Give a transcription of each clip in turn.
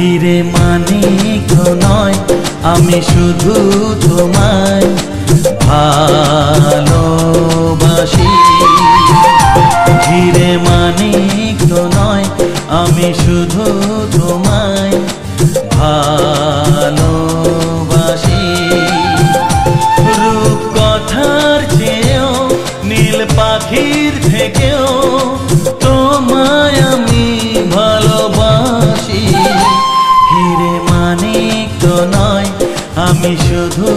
হিরে মানিক নয় আমি শুধু তোমায় ভালোবাসি। হিরে মানিক নয় আমি শুধু তোমায় ভালোবাসি। রূপ কথার চেয়েও নীল পাখির থেকেও তোমায় আমি ভালোবাসি। হিরে মানিক নয় আমি শুধু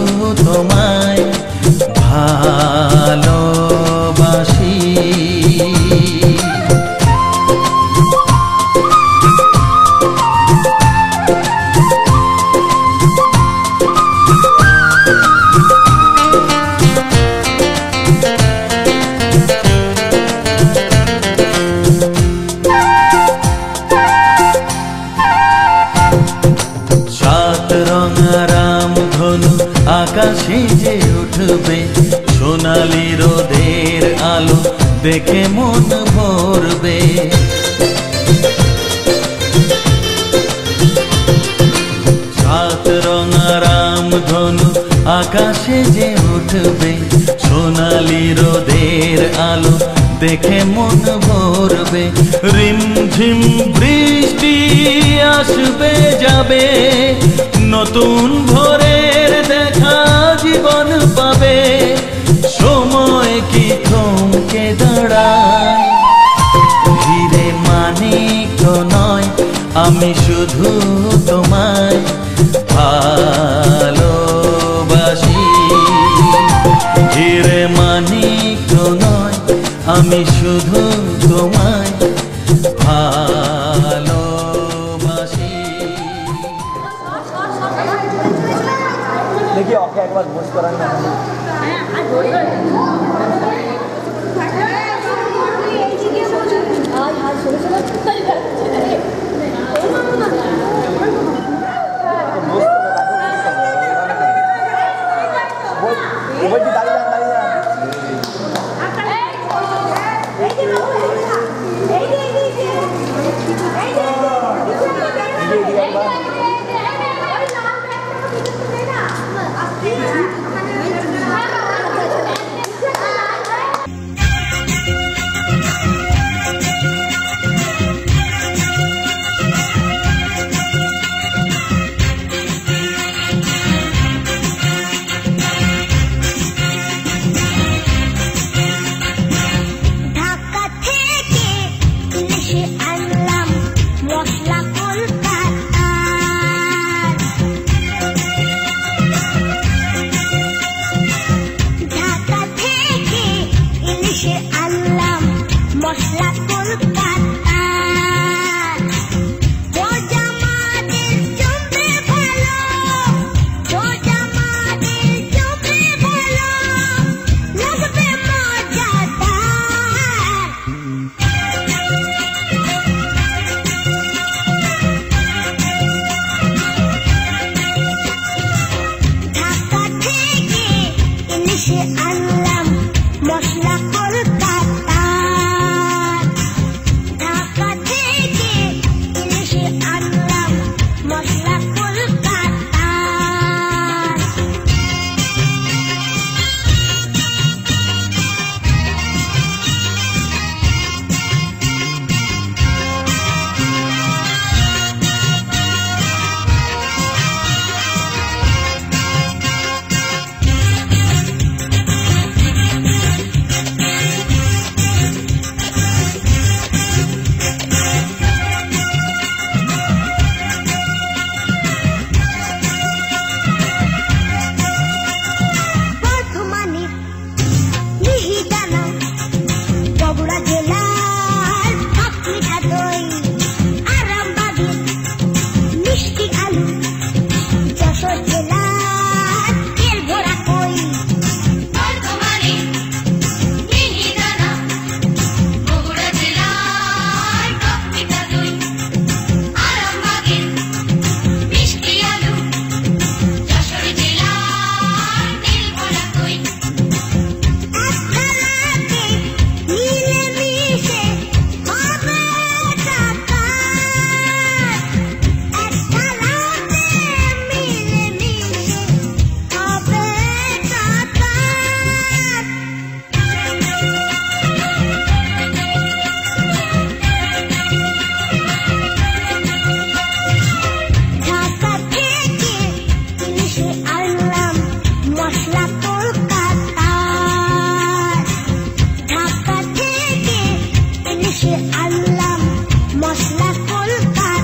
তোমায় ভালোবাসি। আকাশে যে উঠবে সোনালি রোদের আলো দেখে মন ভরবে। সাত রঙা রামধনু আকাশে যে উঠবে সোনালি রোদের আলো দেখে মন ভরবে। রিমঝিম বৃষ্টি আসবে যাবে নতুন ভোরের দেখা জীবন পাবে। সময় কি থমকে দাঁড়ায়? হিরে মানিক নয় আমি শুধু তোমায় ভালোবাসি। হিরে মানিক নয় আমি শুধু তোমায় ভালোবাসি। देखिए ओके एक बार बुश कराना है। দেশে আনলাম মশলা কলকাতার।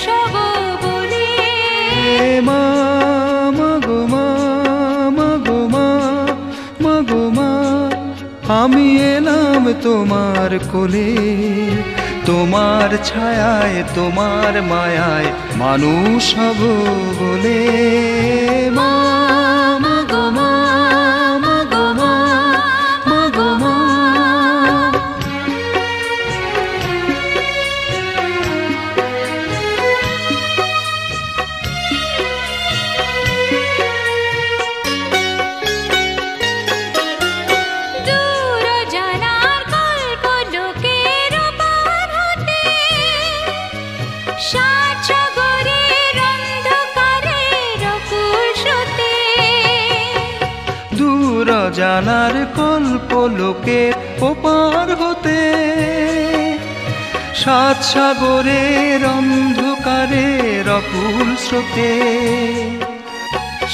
সব বলে মা মাগো মা মাগো মা মাগো মা আমি এলাম তোমার কোলে তোমার ছায়ায় তোমার মায়ায় মানুষ হব বলে মা মাগো মা মাগো মা মাগো মা দূর জানার গল্প লোকের পার হতে সাত সাগরের অন্ধকারের পুরুষতে দূর জানার কল্প লোকের ওপার হতে সাত সাগরের অন্ধকারের অকুল স্রোতে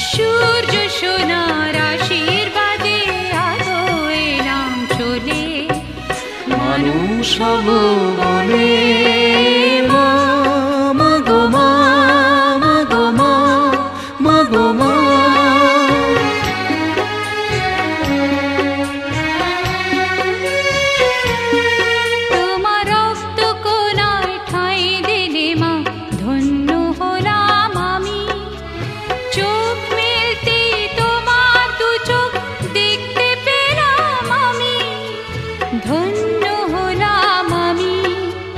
সূর্য সোনার আশীর্বাদে আলো এলাম চলে মানুষ হব বলে মা মাগো মা মাগো মা মাগো মা তোমার রক্ত কোনায় ঠাঁই দিলে মা ধন্য হলাম আমি চোখ মেলতে তোমার দু চোখ দেখতে পেলাম আমি ধন্য হলাম আমি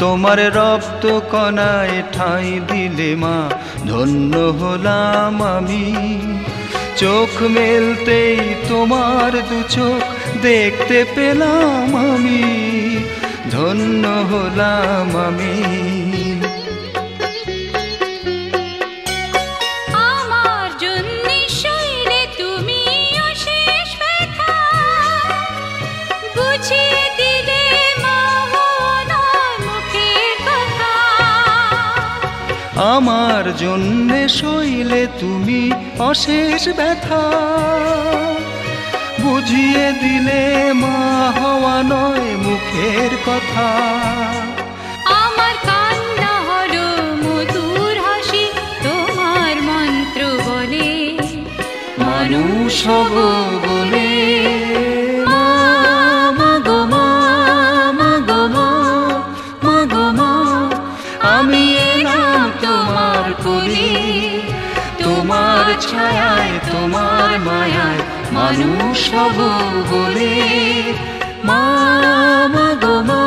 তোমার রক্ত কণায় ঠাঁই দিলে মা ধন্য হলাম আমি চোখ মেলতেই তোমার দু চোখ দেখতে পেলাম আমি ধন্য হলাম আমি আমার জন্য শৈলে তুমি অশেষ ব্যথা বুঝিয়ে দিলে মা নয় মুখের কথা আমার জন্যে সইলে তুমি অশেষ ব্যথা বুঝিয়ে দিলে মা হওয়া নয় মুখের কথা আমার কান্না হলো মধুর হাসি তোমার মন্ত্র বলে মানুষ হব বলে মা মাগো মা মাগো মা মাগো মা আমি এলাম তোমার কোলে তোমার ছায়ায় তোমার মায়ায় মানুষ হব বলে মা মাগো মা